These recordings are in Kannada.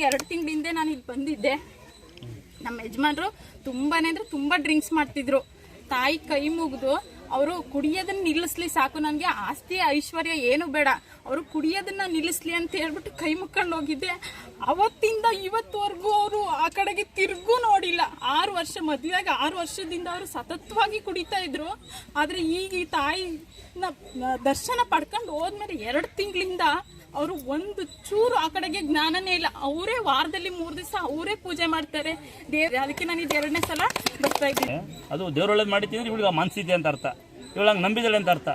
2 ತಿಂಗಳಿಂದ ನಾನು ಇಲ್ಲಿ ಬಂದಿದ್ದೆ. ನಮ್ಮ ಯಜಮಾನರು ತುಂಬಾನೇ ಅಂದ್ರೆ ತುಂಬಾ ಡ್ರಿಂಕ್ಸ್ ಮಾಡ್ತಿದ್ರು. ತಾಯಿ ಕೈ ಮುಗಿದು ಅವರು ಕುಡಿಯೋದನ್ನ ನಿಲ್ಲಿಸ್ಲಿ, ಸಾಕು ನನಗೆ ಆಸ್ತಿ ಐಶ್ವರ್ಯ ಏನು ಬೇಡ, ಅವರು ಕುಡಿಯೋದನ್ನ ನಿಲ್ಲಿಸ್ಲಿ ಅಂತ ಹೇಳ್ಬಿಟ್ಟು ಕೈ ಮುಕ್ಕೊಂಡು ಹೋಗಿದ್ದೆ. ಅವತ್ತಿಂದ ಇವತ್ತುವರೆಗೂ ಅವರು ಆ ಕಡೆಗೆ ತಿರುಗೂ ನೋಡಿಲ್ಲ. 6 ವರ್ಷ ಮದುವೆಯಾಗಿ 6 ವರ್ಷದಿಂದ ಅವರು ಸತತವಾಗಿ ಕುಡಿತಾ ಇದ್ರು. ಆದರೆ ಈಗ ಈ ತಾಯಿನ ದರ್ಶನ ಪಡ್ಕೊಂಡು ಹೋದ್ಮೇಲೆ 2 ತಿಂಗಳಿಂದ ಅವರು ಒಂದು ಚೂರು ಆ ಕಡೆಗೆ ಜ್ಞಾನನೇ ಇಲ್ಲ. ಅವರೇ ವಾರದಲ್ಲಿ 3 ದಿವಸ ಅವರೇ ಪೂಜೆ ಮಾಡ್ತಾರೆ ದೇವ್ರ. ಅದಕ್ಕೆ ನಾನು ಇದು 2ನೇ ಸಲ ಬರ್ತಾ ಇದ್ದೀನಿ. ಅದು ದೇವ್ರ ಒಳ್ಳೇದು ಮಾಡಿಟ್ಟಿದ್ರೆ ಇವಳಿಗೆ ಮನಸ್ಸಿದೆ ಅಂತ ಅರ್ಥ, ಇವಳಂಗೆ ನಂಬಿದಳೆ ಅಂತ ಅರ್ಥ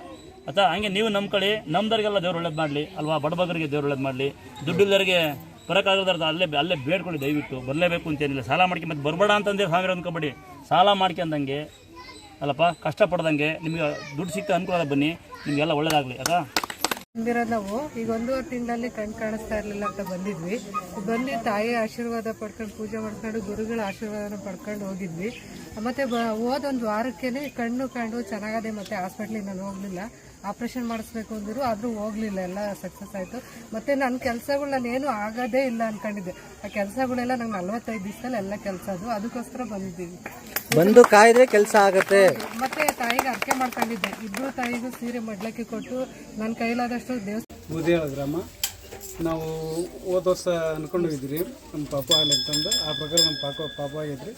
ಆಯ್ತಾ. ಹಂಗೆ ನೀವು ನಮ್ಮ ಕಡೆ ನಮ್ದವ್ರಿಗೆಲ್ಲ ದೇವ್ರು ಒಳ್ಳೇದು ಮಾಡಲಿ ಅಲ್ವಾ, ಬಡಬಗರಿಗೆ ದೇವ್ರು ಒಳ್ಳೇದು ಮಾಡಲಿ, ದುಡ್ಡಿಲ್ಲರಿಗೆ ಬರೋಕ್ಕಾಗೋದಾರ್ಥ ಅಲ್ಲೇ ಬೇಡ್ಕೊಳ್ಳಿ, ದಯವಿಟ್ಟು ಬರಲೇಬೇಕು ಅಂತೇನಿಲ್ಲ. ಸಾಲ ಮಾಡ್ಕೊಂಡು ಮತ್ತೆ ಬರಬೇಡ ಅಂತಂದ್ರೆ ಸಾವಿರ ಅಂದ್ಕೊಬೇಡಿ, ಸಾಲ ಮಾಡ್ಕೊಂಡಂಗೆ ಅಲ್ಲಪ್ಪ, ಕಷ್ಟಪಡ್ದಂಗೆ ನಿಮಗೆ ದುಡ್ಡು ಸಿಗ್ತಾ ಅನುಕೂಲ ಬನ್ನಿ, ನಿಮಗೆಲ್ಲ ಒಳ್ಳೇದಾಗಲಿ ಆಯ್ತಾ. ಬಂದಿರೋದು ನಾವು ಈಗ 1.5 ತಿಂಗಳಲ್ಲಿ ಕಣ್ಣು ಕಾಣಿಸ್ತಾ ಇರಲಿಲ್ಲ ಅಂತ ಬಂದಿದ್ವಿ. ಬಂದು ತಾಯಿ ಆಶೀರ್ವಾದ ಪಡ್ಕೊಂಡು ಪೂಜೆ ಮಾಡ್ಕೊಂಡು ಗುರುಗಳ ಆಶೀರ್ವಾದನ ಪಡ್ಕೊಂಡು ಹೋಗಿದ್ವಿ. ಮತ್ತೆ ಹೋದೊಂದು ವಾರಕ್ಕೇನೆ ಕಣ್ಣು ಕಂಡು ಚೆನ್ನಾಗದೆ. ಮತ್ತೆ ಹಾಸ್ಪಿಟ್ಲಿಗೆ ನಾನು ಹೋಗ್ಲಿಲ್ಲ, ಆಪ್ರೇಷನ್ ಮಾಡಿಸ್ಬೇಕು ಅಂದರು, ಆದರೂ ಹೋಗ್ಲಿಲ್ಲ, ಎಲ್ಲ ಸಕ್ಸಸ್ ಆಯಿತು. ಮತ್ತು ನನ್ನ ಕೆಲಸಗಳು ನಾನು ಏನು ಆಗೋದೇ ಇಲ್ಲ ಅಂದ್ಕೊಂಡಿದ್ದೆ. ಆ ಕೆಲಸಗಳೆಲ್ಲ ನಂಗೆ 45 ದಿವಸದಲ್ಲಿ ಎಲ್ಲ ಕೆಲಸ ಅದಕ್ಕೋಸ್ಕರ ಬಂದಿದ್ದೀವಿ. ಬಂದು ಕಾಯ್ದೆ ಕೆಲಸ ಆಗುತ್ತೆ. ಮತ್ತೆ ತಾಯಿಗೆ ಅರ್ಕೆ ಮಾಡ್ಕೊಂಡಿದ್ದೆ. ಇಬ್ಬರು ತಾಯಿಗೂ ಸೀರೆ ಮಡ್ಲಕ್ಕಿ ಕೊಟ್ಟು ನನ್ನ ಕೈಲಾದಷ್ಟು ಬೂದಿಯಾಳ ಗ್ರಾಮ. ನಾವು ಹೋದ ವರ್ಷ ಅನ್ಕೊಂಡಿದ್ರಿ ನಮ್ಮ ಪಾಪ ಆಗಲಿ ಅಂತಂದು, ಆ ಪ್ರಕಾರ ನಮ್ಮ ಪಾಪ ಆಗೈತ್ರಿ.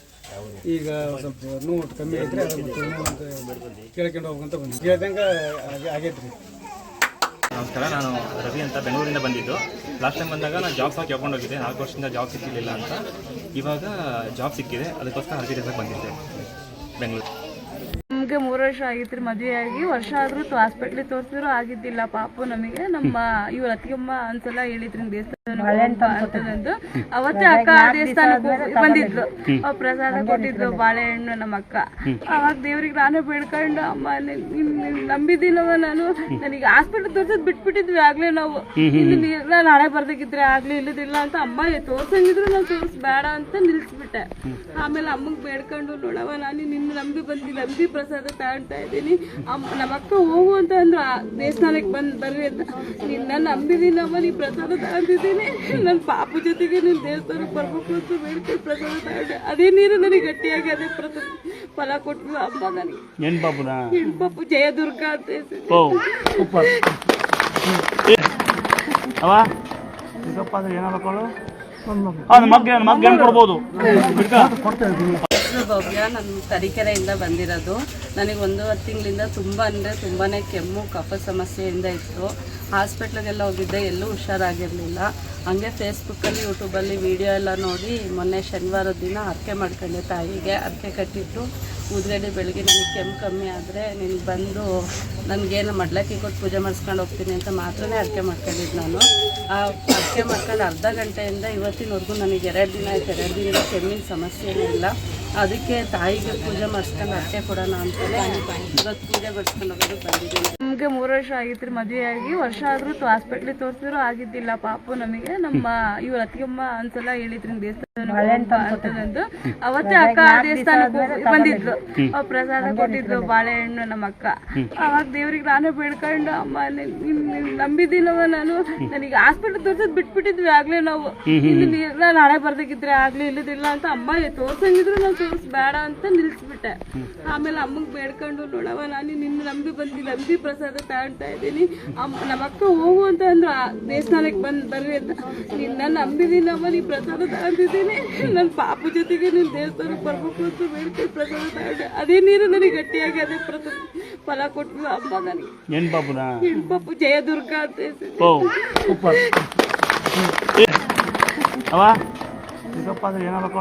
ಈಗ ಸ್ವಲ್ಪ ನೋವು ಕಮ್ಮಿ ಐತ್ರಿ, ಅದು ಮತ್ತೆ ಅಂತ ಕೇಳ್ಕೊಂಡು ಹೋಗ್ಬೇಕಂತ ಬಂದ್ವಿ. ಕೇಳ್ದಂಗೆ ಆಗೈತ್ರಿ. ನಮಸ್ಕಾರ, ನಾನು ರವಿ ಅಂತ ಬೆಂಗಳೂರಿಂದ ಬಂದಿದ್ದು. ಲಾಸ್ಟ್ ಟೈಮ್ ಬಂದಾಗ ನಾನು ಜಾಬ್ ಸಹ ಕೇಳ್ಕೊಂಡೋಗಿದ್ದೆ. 4 ವರ್ಷದಿಂದ ಜಾಬ್ ಸಿಕ್ಕಿರಲಿಲ್ಲ ಅಂತ. ಇವಾಗ ಜಾಬ್ ಸಿಕ್ಕಿದೆ, ಅದಕ್ಕೋಸ್ಕರ ಹರಕೆ ದಿವಸಕ್ಕೆ ಬಂದಿದ್ದೆ ಬೆಂಗಳೂರು. ನಮಗೆ 3 ವರ್ಷ ಆಗಿತ್ತು ಮದುವೆಯಾಗಿ. ವರ್ಷ ಆದರೂ ಹಾಸ್ಪಿಟ್ಲಿಗೆ ತೋರಿಸಿದ್ರು ಆಗಿದ್ದಿಲ್ಲ ಪಾಪು ನಮಗೆ. ನಮ್ಮ ಇವ್ರ ಅತ್ತಿಗೆಮ್ಮ ಒಂದ್ಸಲ ಹೇಳಿದ್ರಿ ದೇವಸ್ಥಾನ ಅಂತಂದು. ಅವತ್ತೇ ಅಕ್ಕ ದೇವಸ್ಥಾನಕ್ಕೆ ಬಂದಿದ್ಲು, ಪ್ರಸಾದ ಕೊಟ್ಟಿದ್ಲು ಬಾಳೆಹಣ್ಣು ನಮ್ಮ ಅಕ್ಕ. ಅವಾಗ ದೇವ್ರಿಗೆ ನಾನೇ ಬೇಡ್ಕೊಂಡು, ಅಮ್ಮ ನಂಬಿದ್ದೀನವ ನಾನು, ನನಗೆ ಹಾಸ್ಪಿಟ್ಲ್ ತೋರ್ಸೋದು ಬಿಟ್ಬಿಟ್ಟಿದ್ವಿ ಆಗ್ಲೇ ನಾವು. ಇಲ್ಲಿ ನಾಳೆ ಬರ್ದಾಗಿದ್ರೆ ಆಗ್ಲಿ, ಇಲ್ಲದಿಲ್ಲ ಅಂತ ಅಮ್ಮ ತೋರ್ಸಂಗಿದ್ರು ನಾನು ತೋರಿಸ್ಬೇಡ ಅಂತ ನಿಲ್ಸ್ಬಿಟ್ಟೆ. ಆಮೇಲೆ ಅಮ್ಮಗ್ ಬೇಡ್ಕೊಂಡು, ನೋಡವ ನಾನು ನಿನ್ನ ನಂಬಿ ಪ್ರಸಾದ ತಗೊಳ್ತಾ ಇದ್ದೀನಿ, ನಮ್ಮ ಅಕ್ಕ ಹೋಗು ಅಂತ ಅಂದ್ರು ದೇವಸ್ಥಾನಕ್ಕೆ ಬರ್ರಿ ಅಂತ. ನಿನ್ನ ನಂಬಿದೀನಮ್ಮ, ನೀ ಪ್ರಸಾದ ತಗೊಂಡಿದ್ದೀನಿ, ನನ್ನ ಪಾಪು ಜೊತೆಗೆ ನೀನು ದೇವಸ್ಥಾನಕ್ಕೆ ಬರ್ಬೇಕು ಅಂತ ಬೇಡ್ಕೊಂಡು ಪ್ರಸಾದ ತಗೊಂಡೆ. ಅದೇ ನೀರು ನನಗೆ ಗಟ್ಟಿಯಾಗಿ ಅದೇ ಪ್ರಸಾದ ಫಲ ಕೊಟ್ರು ಅಮ್ಮ ನನಗೆ. ಹೆಣ್ಪಾಪು ಜಯದುರ್ಗ ಅಂತ ಭವ್ಯ. ನಾನು ತರೀಕೆರೆಯಿಂದ ಬಂದಿರೋದು. ನನಗೆ 1.5 ತಿಂಗಳಿಂದ ತುಂಬಾ ಕೆಮ್ಮು ಕಫ ಸಮಸ್ಯೆಯಿಂದ ಇತ್ತು. ಹಾಸ್ಪಿಟ್ಲಿಗೆಲ್ಲ ಹೋಗಿದ್ದೆ, ಎಲ್ಲೂ ಹುಷಾರಾಗಿರಲಿಲ್ಲ. ಹಂಗೆ ಫೇಸ್ಬುಕ್ಕಲ್ಲಿ ಯೂಟ್ಯೂಬಲ್ಲಿ ವಿಡಿಯೋ ಎಲ್ಲ ನೋಡಿ ಮೊನ್ನೆ ಶನಿವಾರದ ದಿನ ಹರಕೆ ಮಾಡ್ಕೊಂಡೆ. ತಾಯಿಗೆ ಹರಕೆ ಕಟ್ಟಿಟ್ಟು ಊದ್ಗಡ್ಡೆ ಬೆಳಗ್ಗೆ ನನಗೆ ಕೆಮ್ಮು ಕಮ್ಮಿ ಆದರೆ ನೀನು ಬಂದು ನನಗೇನು ಮಡ್ಲಕ್ಕಿ ಕೊಟ್ಟು ಪೂಜೆ ಮಾಡಿಸ್ಕೊಂಡು ಹೋಗ್ತೀನಿ ಅಂತ ಮಾತ್ರನೇ ಹರಕೆ ಮಾಡ್ಕೊಂಡಿದ್ದು ನಾನು. ಆ ಹರಕೆ ಮಾಡ್ಕೊಂಡು ಅರ್ಧ ಗಂಟೆಯಿಂದ ಇವತ್ತಿನವರೆಗೂ ನನಗೆ 2 ದಿನ ಆಯ್ತು. 2 ದಿನದ ಕೆಮ್ಮಿನ ಸಮಸ್ಯೆನೇ ಇಲ್ಲ. ಅದಕ್ಕೆ ತಾಯಿಗೆ ಪೂಜೆ ಮಾಡಿಸ್ಕೊಂಡು ಹರಕೆ ಕೊಡೋಣ ಅಂತಲೇ ಇವತ್ತು ಪೂಜೆ ಮಾಡಿಸ್ಕೊಂಡು ಹೋಗೋದು ಬಂದಿದ್ದೀನಿ. ನಮಗೆ 3 ವರ್ಷ ಆಗಿತ್ತು ಮದುವೆಯಾಗಿ. ವರ್ಷ ಆದರೂ ಹಾಸ್ಪಿಟ್ಲಿಗೆ ತೋರಿಸಿದ್ರು ಆಗಿದ್ದಿಲ್ಲ ಪಾಪು ನಮಗೆ. ನಮ್ಮ ಇವ್ರ ಅತ್ತಿಗೆಮ್ಮ ಒಂದ್ಸಲ ಹೇಳಿದ್ರಿ ದೇವಸ್ಥಾನ ಅಂತಂದು. ಅವತ್ತೇ ಅಕ್ಕ ದೇವಸ್ಥಾನಕ್ಕೆ ಬಂದಿದ್ಲು, ಪ್ರಸಾದ ಕೊಟ್ಟಿದ್ಲು ಬಾಳೆಹಣ್ಣು ನಮ್ಮ ಅಕ್ಕ. ಅವಾಗ ದೇವ್ರಿಗೆ ನಾನೇ ಬೇಡ್ಕೊಂಡು, ಅಮ್ಮ ನಂಬಿದ್ದೀನವ ನಾನು, ನನಗೆ ಹಾಸ್ಪಿಟ್ಲ್ ತೋರ್ಸೋದು ಬಿಟ್ಬಿಟ್ಟಿದ್ವಿ ಆಗ್ಲೇ ನಾವು. ಇಲ್ಲಿ ನಾಳೆ ಬರ್ದಾಗಿದ್ರೆ ಆಗ್ಲಿ, ಇಲ್ಲದಿಲ್ಲ ಅಂತ ಅಮ್ಮ ತೋರ್ಸಂಗಿದ್ರು ನಾನು ತೋರಿಸ್ಬೇಡ ಅಂತ ನಿಲ್ಸ್ಬಿಟ್ಟೆ. ಆಮೇಲೆ ಅಮ್ಮಗ್ ಬೇಡ್ಕೊಂಡು, ನೋಡವ ನಾನು ನಿನ್ನ ನಂಬಿ ಪ್ರಸಾದ ತಗೊಳ್ತಾ ಇದ್ದೀನಿ, ನಮ್ಮ ಅಕ್ಕ ಹೋಗು ಅಂತ ಅಂದ್ರು ದೇವಸ್ಥಾನಕ್ಕೆ ಬರ್ರಿ ಅಂತ. ನಿನ್ನ ನಂಬಿದೀನಮ್ಮ, ನೀ ಪ್ರಸಾದ ತಗೊಂಡಿದ್ದೀನಿ, ನನ್ನ ಪಾಪು ಜೊತೆಗೆ ನೀನು ದೇವಸ್ಥಾನಕ್ಕೆ ಬರ್ಬೇಕು ಅಂತ ಬೇಡ್ಕೊಂಡು ಪ್ರಸಾದ ತಗೊಂಡೆ. ಅದೇ ನೀರು ನನಗೆ ಗಟ್ಟಿಯಾಗಿ ಅದೇ ಪ್ರಸಾದ ಫಲ ಕೊಟ್ರು ಅಮ್ಮ ನನಗೆ. ಹೆಣ್ಪಾಪು ಜಯದುರ್ಗ ಅಂತ ಏನಾಗಬೇಕು